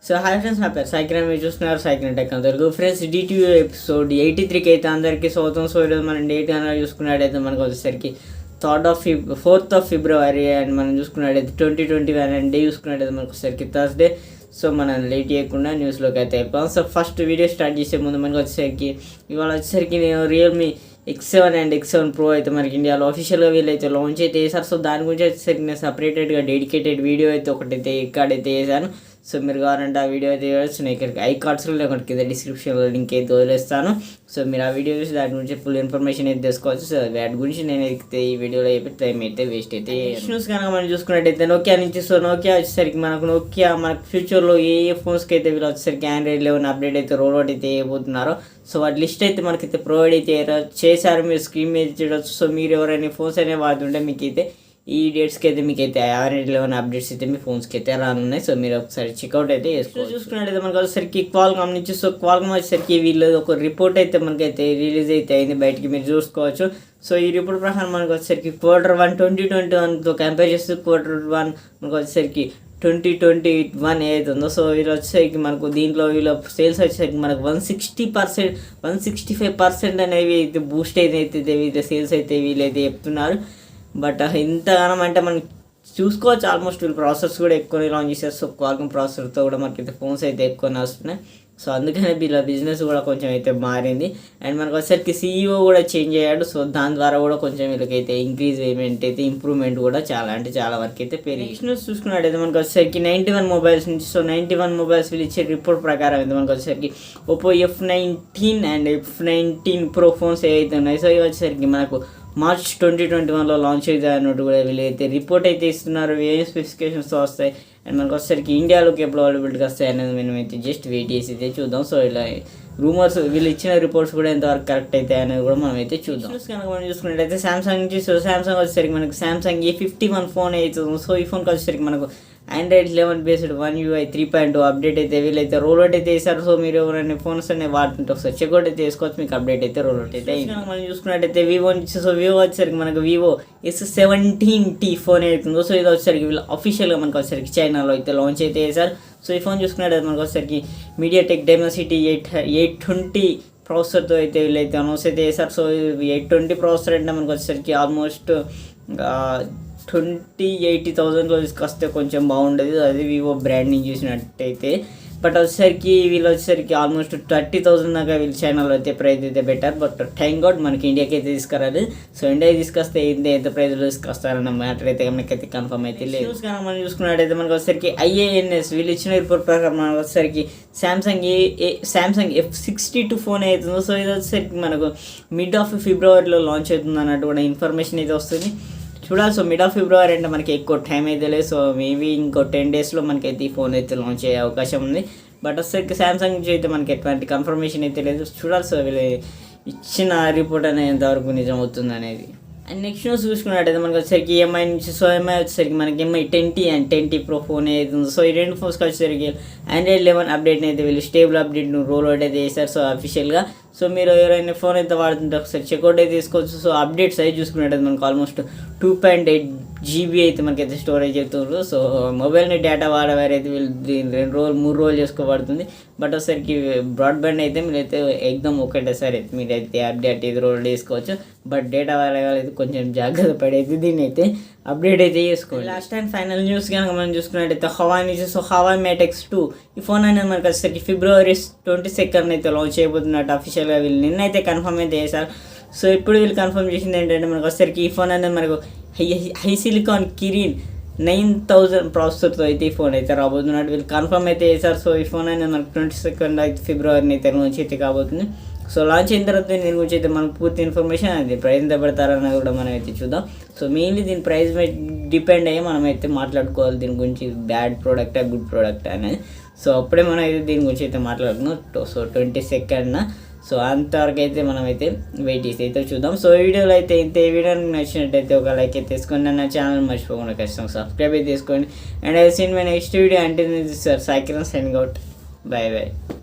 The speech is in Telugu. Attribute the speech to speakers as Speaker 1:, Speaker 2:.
Speaker 1: సో హాయ్ ఫ్రెండ్స్, నా పేరు సాయికిరణ్. మీరు చూస్తున్నారు సాయికిరంటెక్టెలుగు. ఫ్రెండ్స్, DTU ఎపిసోడ్ 83కి అయితే అందరికీ స్వాగతం. సో ఈరోజు మనం డేట్ కనుక చూసుకున్నట్టయితే మనకు వచ్చేసరికి 4th of February అండ్ మనం చూసుకున్నట్టయితే 2021 అండ్ డే చూసుకున్నట్టయితే మనకు వచ్చేసరికి థర్స్డే. సో మనం లేట్ చేయకుండా న్యూస్లోకి అయితే వెళ్ళిపోతాం. సో ఫస్ట్ వీడియో స్టార్ట్ చేసే ముందు మనకు వచ్చేసరికి ఇవాళ వచ్చేసరికి నేను Realme x7 and x7 Pro అయితే మనకి ఇండియాలో ఆఫీషియల్గా వీళ్ళైతే లాంచ్ అయితే చేశారు. సో దాని గురించి వచ్చేసరికి నేను సపరేటెడ్గా డెడికేటెడ్ వీడియో అయితే ఒకటైతే ఇక్కడైతే చేశాను. సో మీరు కావాలంటే ఆ వీడియో అయితే చూడవచ్చు. నేను ఇక్కడికి ఐకార్డ్స్లో లేకపోతే కింద డిస్క్రిప్షన్లో లింక్ అయితే వదిలేస్తాను. సో మీరు ఆ వీడియో చూసి దాని గురించి ఫుల్ ఇన్ఫర్మేషన్ అయితే తెలుసుకోవచ్చు. సో వాటి గురించి నేను అయితే ఈ వీడియోలో చెప్పి టైం అయితే వేస్ట్ అయితే న్యూస్ కనుక మనం చూసుకున్నట్టయితే నోకియా నుంచి. సో నోకియా వచ్చేసరికి మనకు ఫ్యూచర్లో ఏ ఫోన్స్కి అయితే వీళ్ళు వచ్చేసరికి Android 11 అప్డేట్ అయితే రోల్ అవుట్ అయితే చేయబోతున్నారు. సో వాటి లిస్ట్ అయితే మనకైతే ప్రొవైడ్ అయితే చేశారు. మీరు స్క్రీన్ మీద చూడవచ్చు. సో మీరు ఎవరైనా ఫోన్స్ అనేవి వాడుతుంటే మీకు అయితే ఈ డేట్స్కి అయితే మీకు అయితే Android 11 అప్డేట్స్ అయితే మీ ఫోన్స్కి అయితే రానున్నాయి. సో మీరు ఒకసారి చెక్అవుట్ అయితే చేసుకోవచ్చు. చూసుకున్నట్టయితే మనకు వచ్చేసరికి Qualcomm నుంచి. సో Qualcomm వచ్చేసరికి వీళ్ళు ఒక రిపోర్ట్ అయితే మనకైతే రిలీజ్ అయితే అయింది, బయటికి మీరు చూసుకోవచ్చు. సో ఈ రిపోర్ట్ ప్రకారం మనకు వచ్చేసరికి Q1 2021తో కంపేర్ చేస్తూ Q1 మనకు వచ్చేసరికి 2021 ఏదైతే ఉందో. సో వీళ్ళు వచ్చేసరికి మనకు దీంట్లో వీళ్ళ సేల్స్ వచ్చేసరికి మనకు 160%, 165% అనేవి అయితే బూస్ట్ అయితే వీళ్ళ సేల్స్ అయితే వీళ్ళైతే చెప్తున్నారు. బట్ ఇంతగానం అంటే మనం చూసుకోవచ్చు. ఆల్మోస్ట్ వీళ్ళు ప్రాసెస్ కూడా ఎక్కువ లాంచ్ చేస్తారు. సో Qualcomm ప్రాసెసర్తో కూడా మనకైతే ఫోన్స్ అయితే ఎక్కువ వస్తున్నాయి. సో అందుకనే వీళ్ళ బిజినెస్ కూడా కొంచెం అయితే మారింది. అండ్ మనకు వచ్చేసరికి CEO కూడా చేంజ్ అయ్యాడు. సో దాని ద్వారా కూడా కొంచెం వీళ్ళకైతే ఇంక్రీజ్మెంట్ అయితే ఇంప్రూవ్మెంట్ కూడా చాలా వరకు అయితే పెరిగి. న్యూస్ చూసుకున్నట్టయితే మనకు వచ్చేసరికి 91 మొబైల్స్ నుంచి. సో 91 మొబైల్స్ వీళ్ళు ఇచ్చే రిపోర్ట్ ప్రకారం అయితే మనకు వచ్చేసరికి Oppo F19 and F19 Pro phones ఏవైతే ఉన్నాయి. సో ఇవి వచ్చేసరికి మనకు March 2021లో లాంచ్ అవుతాయి అన్నట్టు కూడా వీళ్ళైతే రిపోర్ట్ అయితే ఇస్తున్నారు. ఏ స్పెసిఫికేషన్స్తో వస్తాయి అండ్ మనకు వచ్చేసరికి ఇండియాలోకి ఎప్పుడు అవైలబిలిటీగా వస్తాయి అనేది మనమైతే జస్ట్ వెయిట్ చేసి అయితే చూద్దాం. సో ఇలా రూమర్స్ వీళ్ళు ఇచ్చిన రిపోర్ట్స్ కూడా ఎంతవరకు కరెక్ట్ అవుతాయి అనేది కూడా మనం అయితే చూద్దాం. కనుక మనం చూసుకున్నట్టయితే సామ్సంగ్ నుంచి. సో సామ్సంగ్ వచ్చేసరికి మనకు సామ్సంగ్ A51 ఫోన్ అవుతుంది. సో ఈ ఫోన్కి వచ్చేసరికి మనకు Android 11 based One UI 3.2 update అయితే వీళ్ళైతే రోల్ అవుట్ అయితే చేశారు. సో మీరు ఎవరైనా ఫోన్స్ అనేవి వాడుతుంటే ఒకసారి చెక్అవుట్ అయితే చేసుకోవచ్చు. మీకు అప్డేట్ అయితే రోల్ అవుట్ అయితే మనం చూసుకున్నట్టయితే వివో నుంచి. సో వివో వచ్చేసరికి మనకు వివో x17T ఫోన్ అవుతుందో. సో ఇది వచ్చేసరికి వీళ్ళు అఫీషియల్గా మనకు వచ్చేసరికి చైనాలో అయితే లాంచ్ అయితే చేశారు. సో ఈ ఫోన్ చూసుకున్నట్టయితే మనకు వచ్చేసరికి MediaTek Dimensity 820 ప్రాసెసర్తో అయితే వీళ్ళైతే అనౌన్స్ అయితే చేశారు. సో 820 ప్రాసెసర్ అంటే మనకు వచ్చేసరికి ఆల్మోస్ట్ 20,000-80,000లో తీసుకొస్తే కొంచెం బాగుండేది. అది వివో బ్రాండ్ నుంచి చూసినట్టయితే. బట్ వచ్చేసరికి వీళ్ళు వచ్చేసరికి ఆల్మోస్ట్ 30,000 దాకా వీళ్ళు ఛానల్ అయితే ప్రైస్ అయితే పెట్టారు. బట్ థ్యాంక్ గాడ్ మనకి ఇండియాకి అయితే తీసుకురాలి. సో ఇండియాకి తీసుకొస్తే ఎంత ప్రైజ్లో తీసుకొస్తారన్న మ్యాటర్ అయితే మనకైతే కన్ఫర్మ్ అయితే లేదు. కానీ మనం చూసుకున్నట్టయితే మనకు వచ్చేసరికి IANS వీళ్ళు ఇచ్చిన రిపోర్ట్ ప్రకారం మనకు వచ్చేసరికి సామ్సంగ్ F62 ఫోన్ అవుతుందో. సో ఇది వచ్చేసరికి మనకు mid of Februaryలో లాంచ్ అవుతుంది అన్నట్టు కూడా ఇన్ఫర్మేషన్ అయితే వస్తుంది. చూడాలి. సో mid of February అంటే మనకి ఎక్కువ టైం అయితే లేదు. సో మేబీ ఇంకో 10 daysలో మనకైతే ఈ ఫోన్ అయితే లాంచ్ అయ్యే అవకాశం ఉంది. బట్ వచ్చేసరికి సామ్సంగ్ నుంచి అయితే మనకి ఎటువంటి కన్ఫర్మేషన్ అయితే లేదు. చూడాలి. సో వీళ్ళు ఇచ్చిన రిపోర్ట్ అనేది ఎంతవరకు నిజం అవుతుంది అనేది. అండ్ నెక్స్ట్ న్యూస్ చూసుకున్నట్టయితే మనకు వచ్చేసరికి EMI నుంచి. సో EMI వచ్చేసరికి మనకి MI 10T and 10T Pro phone అవుతుంది. సో ఈ రెండు ఫోన్స్కి వచ్చేసరికి Android 11 అప్డేట్ని అయితే వీళ్ళు స్టేబుల్ అప్డేట్ను రోల్ అవుట్ అయితే చేశారు. సో అఫీషియల్గా. సో మీరు ఎవరైనా ఫోన్ అయితే వాడుతుంటే ఒకసారి చెక్అవుట్ అయితే తీసుకోవచ్చు. సో అప్డేట్ సైజ్ చూసుకున్నట్టయితే మనకు ఆల్మోస్ట్ 2.8 GB అయితే మనకైతే స్టోరేజ్ అవుతుంది. సో మొబైల్ని డేటా వాడేవారైతే వీళ్ళు 3 రోజులు చేసుకోబడుతుంది. బట్ ఒకసారికి బ్రాడ్బ్యాండ్ అయితే మీరైతే ఎగ్దమ్ ఒకటేసారి అయితే మీరైతే అప్డేట్ అయితే రోల్ చేసుకోవచ్చు. బట్ డేటా వాడేవాళ్ళైతే కొంచెం జాగ్రత్త పడైతే దీన్ని అయితే అప్డేట్ అయితే చేసుకోవాలి. లాస్ట్ అండ్ ఫైనల్ న్యూస్ కనుక మనం చూసుకున్నట్టయితే హవాయి నుంచి. సో హవాయి మేట్ X2 ఈ ఫోన్ అనేది మనకు వచ్చేసరికి February 22 అయితే లాంచ్ చేయబోతున్నట్టు అఫీషియల్గా వీళ్ళు నిన్నైతే కన్ఫర్మ్ అయితే చేశారు. సో ఇప్పుడు వీళ్ళు కన్ఫర్మ్ చేసింది ఏంటంటే మనకు వచ్చేసరికి ఈ ఫోన్ అనేది మనకు హై సిలికాన్ కిరిన్ 9000 ప్రాసెసర్తో అయితే ఈ ఫోన్ అయితే రాబోతున్నట్టు వీళ్ళు కన్ఫర్మ్ అయితే చేశారు. సో ఈ ఫోన్ అనేది మనకు 22 అయితే February అయితే లాంచ్ అయితే కాబోతుంది. సో లాంచ్ అయిన తర్వాత దీని గురించి అయితే మనకు పూర్తి ఇన్ఫర్మేషన్ అది ప్రైస్ ఎంత పెడతారన్నది కూడా మనం అయితే చూద్దాం. సో మెయిన్లీ దీని ప్రైస్ మీద డిపెండ్ అయ్యి మనం అయితే మాట్లాడుకోవాలి దీని గురించి, బ్యాడ్ ప్రోడక్టా గుడ్ ప్రోడక్టా అనేది. సో అప్పుడే మనం అయితే దీని గురించి అయితే మాట్లాడుకున్నాం. సో 22 సో అంతవరకు అయితే మనం అయితే వెయిట్ చేసి అయితే చూద్దాం. సో వీడియోలో అయితే ఇంత. వీడియో నచ్చినట్టయితే ఒక లైక్ అయితే తీసుకోండి. నా ఛానల్ మర్చిపోకుండా ఖచ్చితంగా సబ్స్క్రైబ్ అయితే తీసుకోండి. And I seen my next video అంటే sir Saikiran signing out. By.